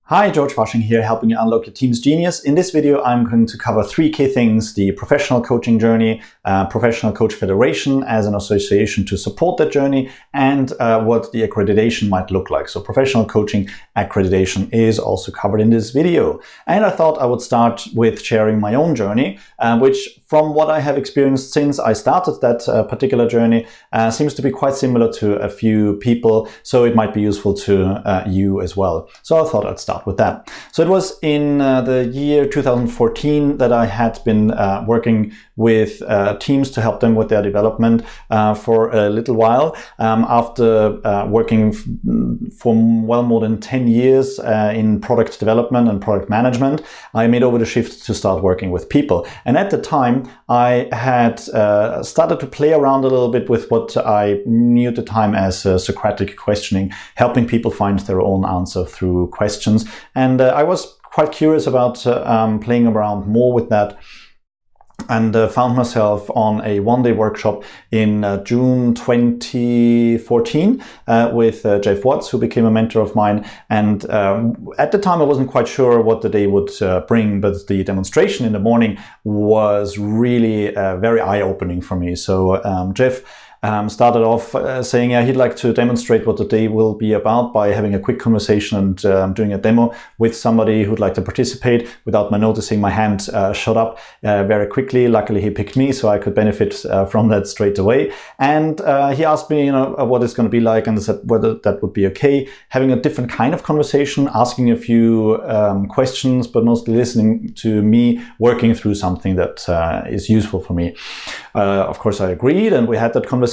Hi, George Washing here, helping you unlock your team's genius. In this video, I'm going to cover three key things: the professional coaching journey, Professional Coach Federation as an association to support that journey, and what the accreditation might look like. So professional coaching accreditation is also covered in this video. And I thought I would start with sharing my own journey, which from what I have experienced since I started that particular journey, seems to be quite similar to a few people. So it might be useful to you as well. So I thought I'd start with that. So it was in the year 2014 that I had been working with teams to help them with their development for a little while. After working for well more than 10 years in product development and product management, I made over the shift to start working with people. And at the time, I had started to play around a little bit with what I knew at the time as Socratic questioning, helping people find their own answer through questions. And I was quite curious about playing around more with that, and found myself on a one-day workshop in June 2014 with Jeff Watts, who became a mentor of mine. And at the time, I wasn't quite sure what the day would bring, but the demonstration in the morning was really very eye-opening for me. So Jeff started off saying he'd like to demonstrate what the day will be about by having a quick conversation and doing a demo with somebody who'd like to participate. Without my noticing, my hand shot up very quickly. Luckily, he picked me, so I could benefit from that straight away. And he asked me, what it's going to be like, and I said whether that would be okay. Having a different kind of conversation, asking a few questions, but mostly listening to me working through something that is useful for me. Of course, I agreed, and we had that conversation.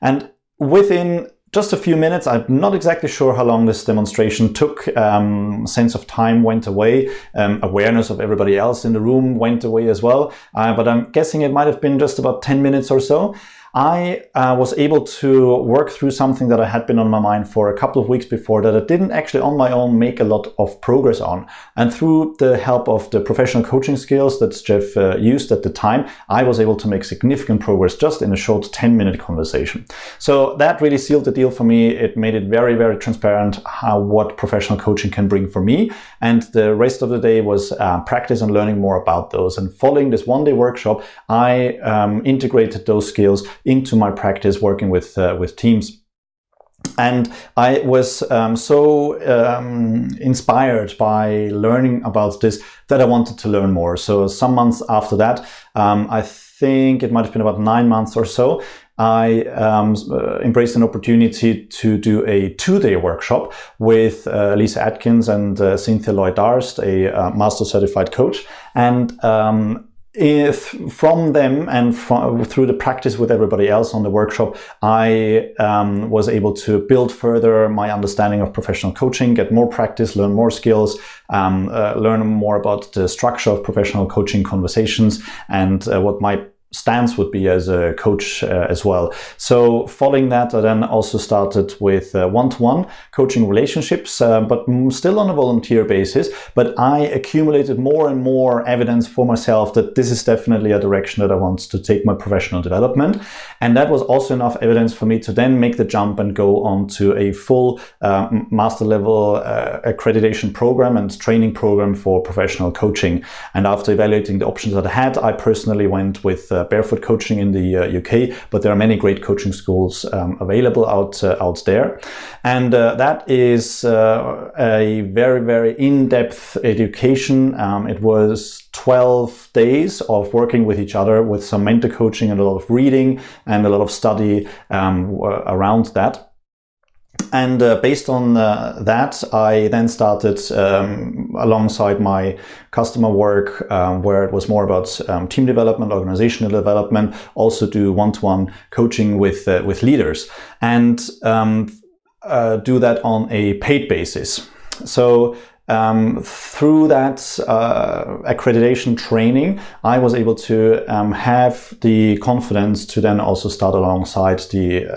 And within just a few minutes, I'm not exactly sure how long this demonstration took. Sense of time went away. Awareness of everybody else in the room went away as well. But I'm guessing it might have been just about 10 minutes or so. I was able to work through something that I had been on my mind for a couple of weeks before that I didn't actually on my own make a lot of progress on. And through the help of the professional coaching skills that Jeff used at the time, I was able to make significant progress just in a short 10-minute conversation. So that really sealed the deal for me. It made it very, very transparent what professional coaching can bring for me. And the rest of the day was practice and learning more about those. And following this one-day workshop, I integrated those skills into my practice working with teams. And I was so inspired by learning about this that I wanted to learn more. So some months after that, I think it might have been about 9 months or so, I embraced an opportunity to do a 2-day workshop with Lisa Atkins and Cynthia Lloyd-Darst, a master certified coach. And from them and through the practice with everybody else on the workshop, I was able to build further my understanding of professional coaching, get more practice, learn more skills, learn more about the structure of professional coaching conversations and what my stance would be as a coach as well. So following that, I then also started with one-to-one coaching relationships, but still on a volunteer basis. But I accumulated more and more evidence for myself that this is definitely a direction that I want to take my professional development. And that was also enough evidence for me to then make the jump and go on to a full master level accreditation program and training program for professional coaching. And after evaluating the options that I had, I personally went with barefoot coaching in the UK, but there are many great coaching schools available out there. And that is a very, very in-depth education. It was 12 days of working with each other with some mentor coaching and a lot of reading and a lot of study around that. And based on that, I then started alongside my customer work, where it was more about team development, organizational development, also do one-to-one coaching with leaders, and do that on a paid basis. So through that accreditation training, I was able to have the confidence to then also start alongside the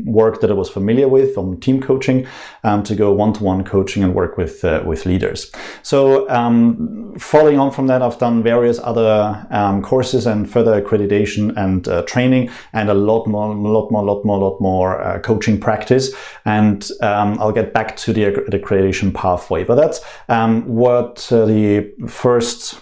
work that I was familiar with on team coaching, to go one-to-one coaching and work with leaders. So following on from that, I've done various other courses and further accreditation and training, and a lot more coaching practice. And I'll get back to the accreditation pathway. But that's what the first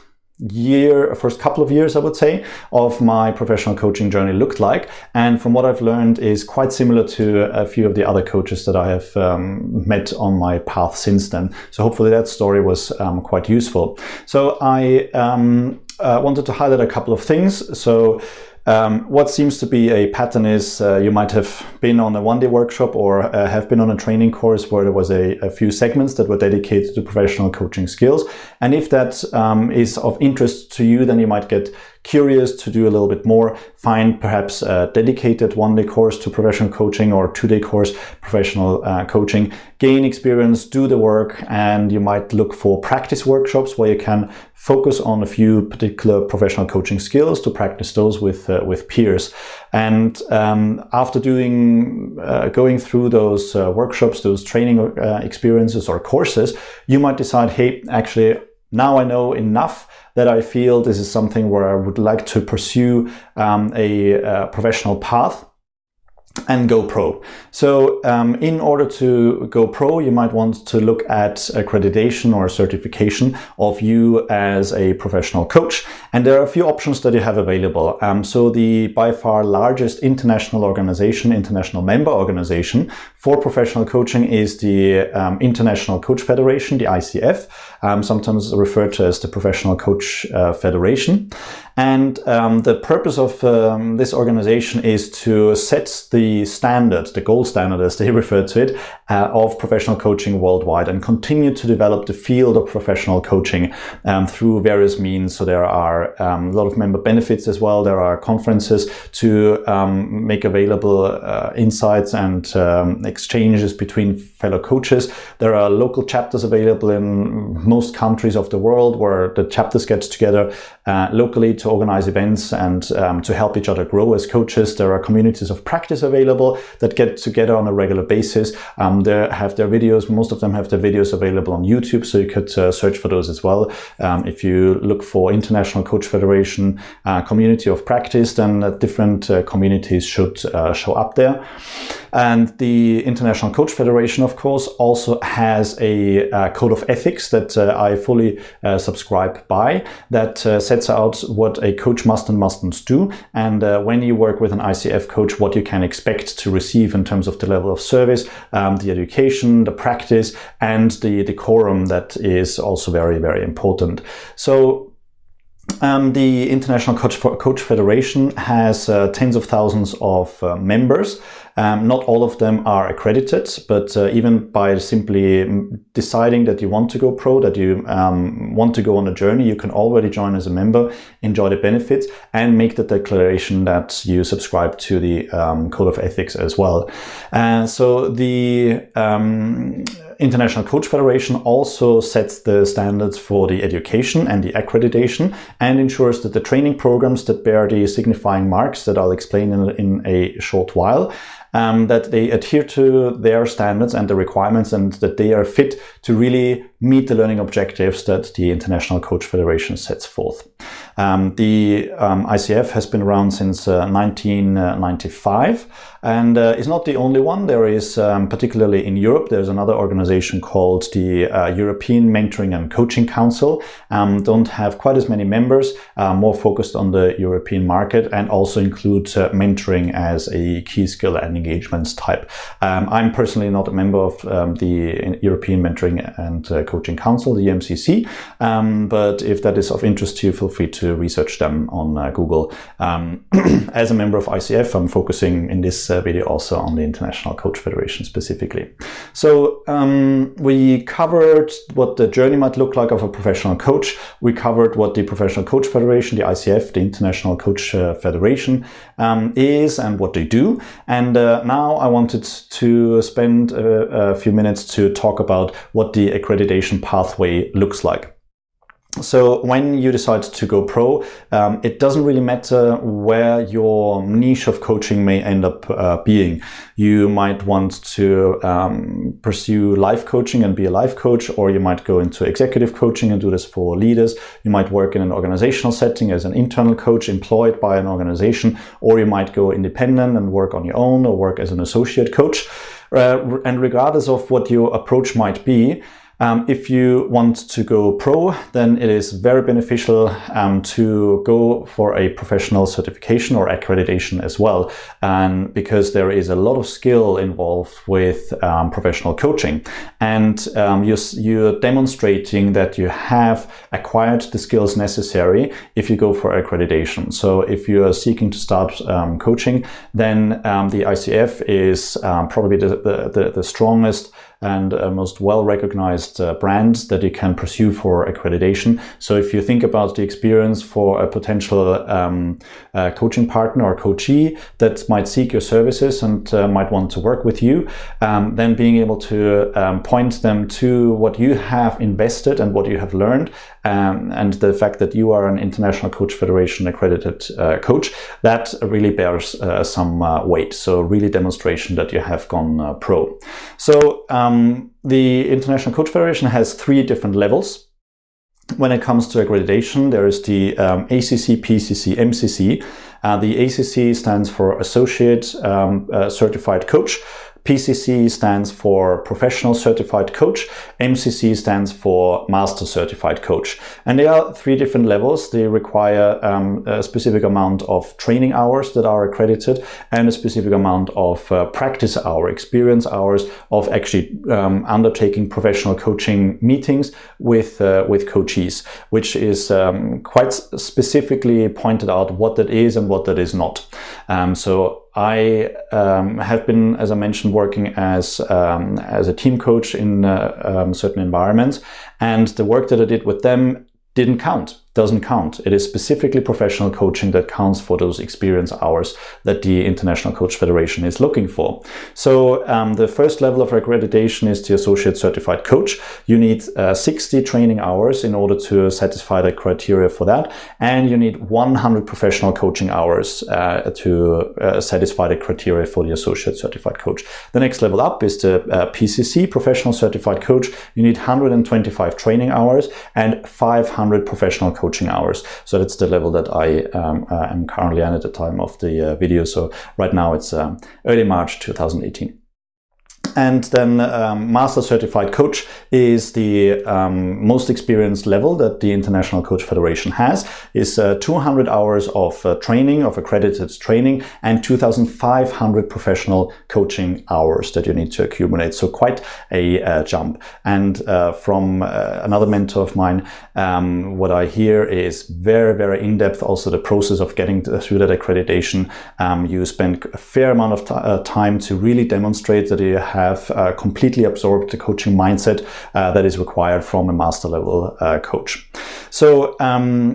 couple of years, I would say, of my professional coaching journey looked like. And from what I've learned is quite similar to a few of the other coaches that I have met on my path since then. So hopefully that story was quite useful. So I wanted to highlight a couple of things. So what seems to be a pattern is you might have been on a one-day workshop or have been on a training course where there was a few segments that were dedicated to professional coaching skills. And if that is of interest to you, then you might get curious to do a little bit more, find perhaps a dedicated one-day course to professional coaching or two-day course professional coaching, gain experience, do the work, and you might look for practice workshops where you can focus on a few particular professional coaching skills to practice those with peers. And after going through those workshops, those training experiences or courses, you might decide, hey, actually, now I know enough that I feel this is something where I would like to pursue a professional path and go pro. So in order to go pro, you might want to look at accreditation or certification of you as a professional coach. And there are a few options that you have available. So the by far largest international member organization for professional coaching is the International Coach Federation, the ICF, sometimes referred to as the Professional Coach Federation. And the purpose of this organization is to set the standard, the gold standard as they refer to it, of professional coaching worldwide and continue to develop the field of professional coaching through various means. So there are a lot of member benefits as well. There are conferences to make available insights and exchanges between fellow coaches. There are local chapters available in most countries of the world where the chapters get together locally to organize events and to help each other grow as coaches. There are communities of practice available that get together on a regular basis. They have their videos. Most of them have their videos available on YouTube, so you could search for those as well. If you look for International Coach Federation Community of Practice, then different communities should show up there. And the International Coach Federation, of course, also has a code of ethics that I fully subscribe by, that sets out what a coach must and mustn't do. And when you work with an ICF coach, what you can expect to receive in terms of the level of service, the education, the practice, and the decorum that is also very, very important. So the International Coach Federation has tens of thousands of members. Not all of them are accredited, but even by simply deciding that you want to go pro, that you want to go on a journey, you can already join as a member, enjoy the benefits, and make the declaration that you subscribe to the Code of Ethics as well. So the International Coach Federation also sets the standards for the education and the accreditation and ensures that the training programs that bear the signifying marks that I'll explain in a short while, that they adhere to their standards and the requirements, and that they are fit to really meet the learning objectives that the International Coach Federation sets forth. The ICF has been around since 1995 and is not the only one. There is, particularly in Europe, there's another organization called the European Mentoring and Coaching Council. Don't have quite as many members, more focused on the European market, and also include mentoring as a key skill and engagements type. I'm personally not a member of the European Mentoring and Coaching Council, the EMCC, but if that is of interest to you, feel free to research them on Google. As a member of ICF, I'm focusing in this video also on the International Coach Federation specifically. So we covered what the journey might look like of a professional coach. We covered what the Professional Coach Federation, the ICF, the International Coach Federation is and what they do. And now I wanted to spend a few minutes to talk about what the accreditation pathway looks like. So when you decide to go pro, it doesn't really matter where your niche of coaching may end up being. You might want to pursue life coaching and be a life coach, or you might go into executive coaching and do this for leaders. You might work in an organizational setting as an internal coach employed by an organization, or you might go independent and work on your own or work as an associate coach. And regardless of what your approach might be, If you want to go pro, then it is very beneficial to go for a professional certification or accreditation as well, and because there is a lot of skill involved with professional coaching, and you're demonstrating that you have acquired the skills necessary if you go for accreditation. So if you are seeking to start coaching, then the ICF is probably the strongest and most well-recognized brand that you can pursue for accreditation. So if you think about the experience for a potential coaching partner or coachee that might seek your services and might want to work with you, then being able to point them to what you have invested and what you have learned, and the fact that you are an International Coach Federation accredited coach, that really bears some weight. So really demonstration that you have gone pro. So the International Coach Federation has 3 different levels. When it comes to accreditation, there is the ACC, PCC, MCC. The ACC stands for Associate Certified Coach. PCC stands for Professional Certified Coach. MCC stands for Master Certified Coach. And there are 3 different levels. They require a specific amount of training hours that are accredited and a specific amount of practice hour, experience hours of actually undertaking professional coaching meetings with coachees, which is quite specifically pointed out what that is and what that is not. So I have been, as I mentioned, working as a team coach in certain environments, and the work that I did with them doesn't count. It is specifically professional coaching that counts for those experience hours that the International Coach Federation is looking for. So the first level of accreditation is the Associate Certified Coach. You need 60 training hours in order to satisfy the criteria for that, and you need 100 professional coaching hours to satisfy the criteria for the Associate Certified Coach. The next level up is the PCC, Professional Certified Coach. You need 125 training hours and 500 professional coaching hours. So that's the level that I am currently at the time of the video. So right now it's early March 2018. And then Master Certified Coach is the most experienced level that the International Coach Federation has. Is 200 hours of training, of accredited training, and 2,500 professional coaching hours that you need to accumulate. So quite a jump. And from another mentor of mine, what I hear is very, very in-depth. Also the process of getting through that accreditation. You spend a fair amount of time to really demonstrate that you have completely absorbed the coaching mindset that is required from a master level coach. So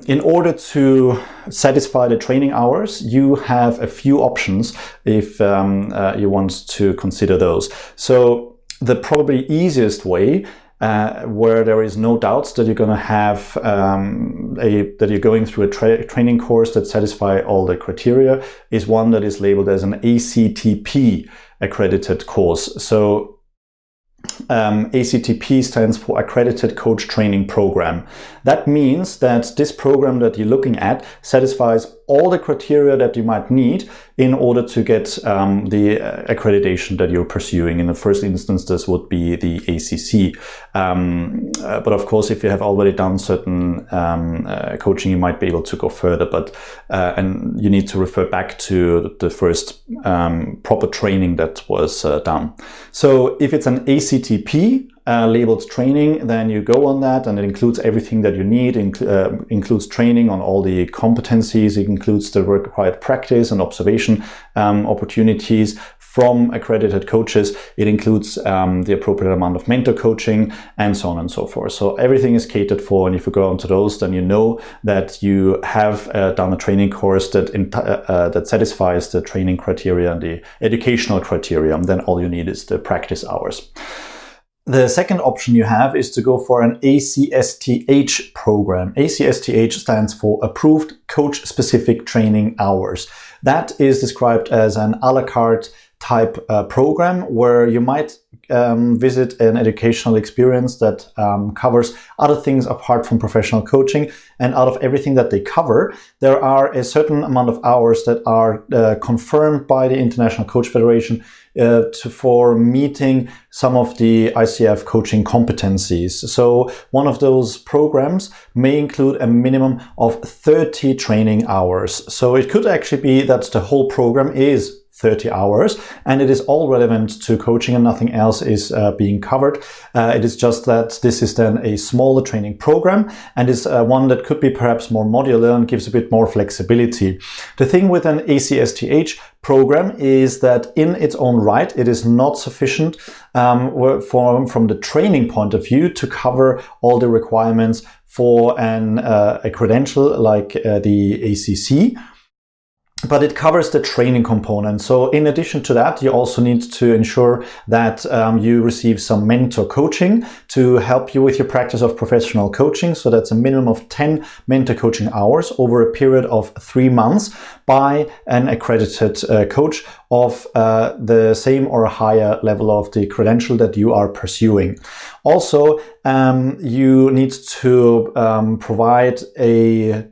in order to satisfy the training hours, you have a few options if you want to consider those. So the probably easiest way, where there is no doubts that you're going to have that you're going through a training course that satisfy all the criteria, is one that is labeled as an ACTP accredited course. So ACTP stands for Accredited Coach Training Program. That means that this program that you're looking at satisfies all the criteria that you might need in order to get the accreditation that you're pursuing. In the first instance, this would be the ACC. But of course, if you have already done certain coaching, you might be able to go further. But and you need to refer back to the first proper training that was done. So if it's an ACTP labeled training, then you go on that, and it includes everything that you need. Includes training on all the competencies. It includes the required practice and observation opportunities from accredited coaches. It includes the appropriate amount of mentor coaching and so on and so forth. So everything is catered for, and if you go onto those, then you know that you have done a training course that that satisfies the training criteria and the educational criteria. And then all you need is the practice hours. The second option you have is to go for an ACSTH program. ACSTH stands for Approved Coach Specific Training Hours. That is described as an a la carte type program where you might visit an educational experience that covers other things apart from professional coaching. And out of everything that they cover, there are a certain amount of hours that are confirmed by the International Coach Federation for meeting some of the ICF coaching competencies. So one of those programs may include a minimum of 30 training hours. So it could actually be that the whole program is 30 hours and it is all relevant to coaching and nothing else is being covered. It is just that this is then a smaller training program and is one that could be perhaps more modular and gives a bit more flexibility. The thing with an ACSTH program is that in its own right, it is not sufficient from the training point of view to cover all the requirements for a credential like the ACC. But it covers the training component. So in addition to that, you also need to ensure that you receive some mentor coaching to help you with your practice of professional coaching. So that's a minimum of 10 mentor coaching hours over a period of 3 months by an accredited coach of the same or a higher level of the credential that you are pursuing. Also, you need to provide a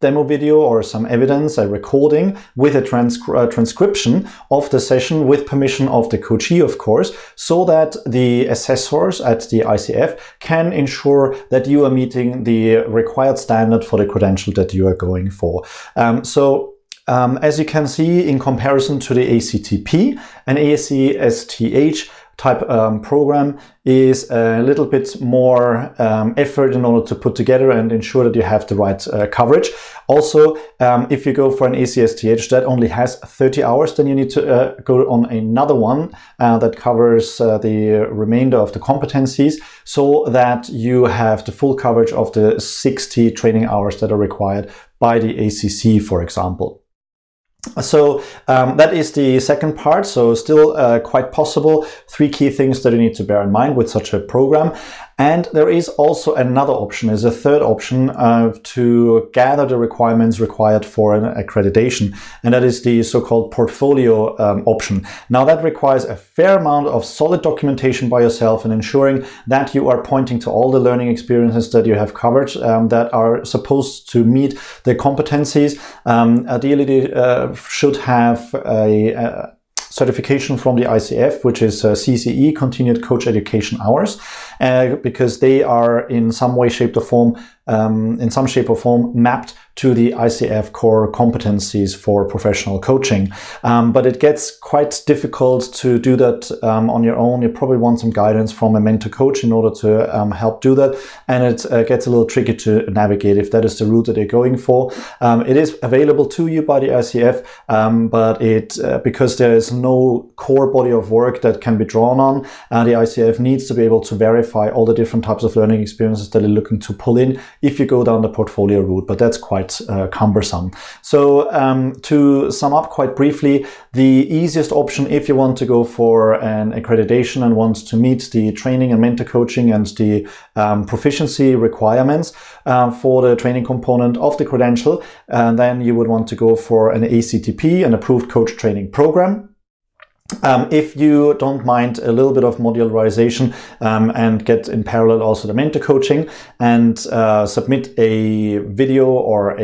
demo video or some evidence, a recording with a transcription of the session with permission of the coachee, of course, so that the assessors at the ICF can ensure that you are meeting the required standard for the credential that you are going for. As you can see, in comparison to the ACTP, an ACSTH type program is a little bit more effort in order to put together and ensure that you have the right coverage. Also, if you go for an ACSTH that only has 30 hours, then you need to go on another one that covers the remainder of the competencies so that you have the full coverage of the 60 training hours that are required by the ACC, for example. So that is the second part. So still quite possible. 3 key things that you need to bear in mind with such a program. And there is also another option, is a third option to gather the requirements required for an accreditation. And that is the so-called portfolio option. Now that requires a fair amount of solid documentation by yourself and ensuring that you are pointing to all the learning experiences that you have covered that are supposed to meet the competencies. Ideally, they should have a certification from the ICF, which is CCE, Continued Coach Education Hours, because they are in some way, shape or form mapped to the ICF core competencies for professional coaching. But it gets quite difficult to do that on your own. You probably want some guidance from a mentor coach in order to help do that. And it gets a little tricky to navigate if that is the route that you're going for. It is available to you by the ICF, but because there is no core body of work that can be drawn on, the ICF needs to be able to verify all the different types of learning experiences that you're looking to pull in if you go down the portfolio route, but that's quite cumbersome. So to sum up quite briefly, the easiest option if you want to go for an accreditation and want to meet the training and mentor coaching and the proficiency requirements for the training component of the credential, then you would want to go for an ACTP, an approved coach training program. If you don't mind a little bit of modularization and get in parallel also the mentor coaching and submit a video or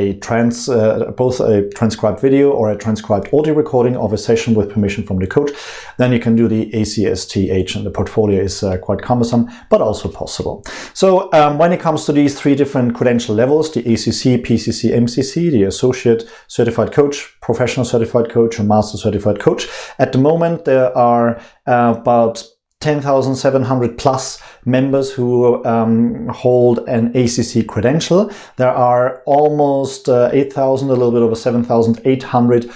both a transcribed video or a transcribed audio recording of a session with permission from the coach, then you can do the ACSTH, and the portfolio is quite cumbersome, but also possible. So when it comes to these 3 different credential levels, the ACC, PCC, MCC, the Associate Certified Coach, Professional Certified Coach, and Master Certified Coach, at the moment there are about 10,700 plus members who hold an ACC credential. There are almost 8,000, a little bit over 7,800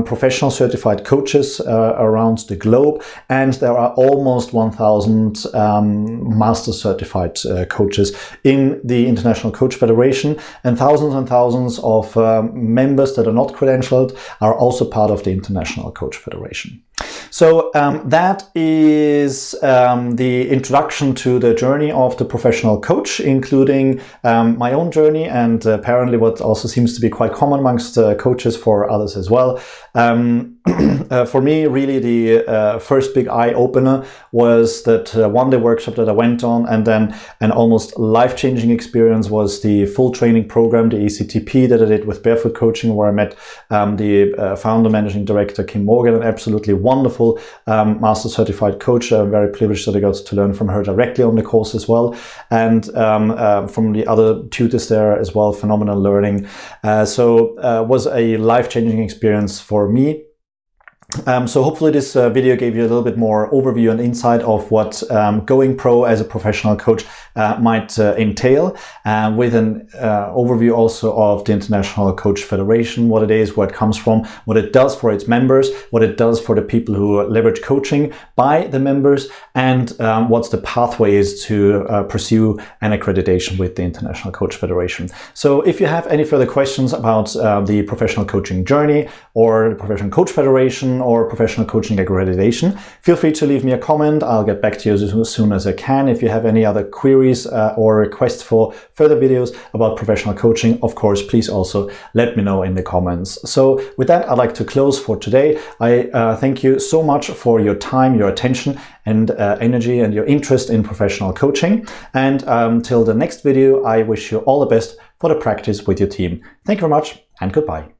professional certified coaches around the globe, and there are almost 1,000 master certified coaches in the International Coach Federation, and thousands of members that are not credentialed are also part of the International Coach Federation. So that is the introduction to to the journey of the professional coach, including my own journey and apparently what also seems to be quite common amongst coaches for others as well. For me, really the first big eye-opener was that one-day workshop that I went on, and then an almost life-changing experience was the full training program, the ECTP that I did with Barefoot Coaching, where I met the founder, managing director, Kim Morgan, an absolutely wonderful master certified coach. I'm very privileged that I got to learn from her directly on the course as well, and from the other tutors there as well, phenomenal learning. So was a life-changing experience for me. So hopefully this video gave you a little bit more overview and insight of what going pro as a professional coach might entail, with an overview also of the International Coach Federation, what it is, where it comes from, what it does for its members, what it does for the people who leverage coaching by the members, and what's the pathway is to pursue an accreditation with the International Coach Federation. So if you have any further questions about the professional coaching journey or the Professional Coach Federation or professional coaching accreditation, feel free to leave me a comment. I'll get back to you as soon as I can. If you have any other queries or requests for further videos about professional coaching, of course, please also let me know in the comments. So with that, I'd like to close for today. I thank you so much for your time, your attention, and energy, and your interest in professional coaching. And till the next video, I wish you all the best for the practice with your team. Thank you very much, and goodbye.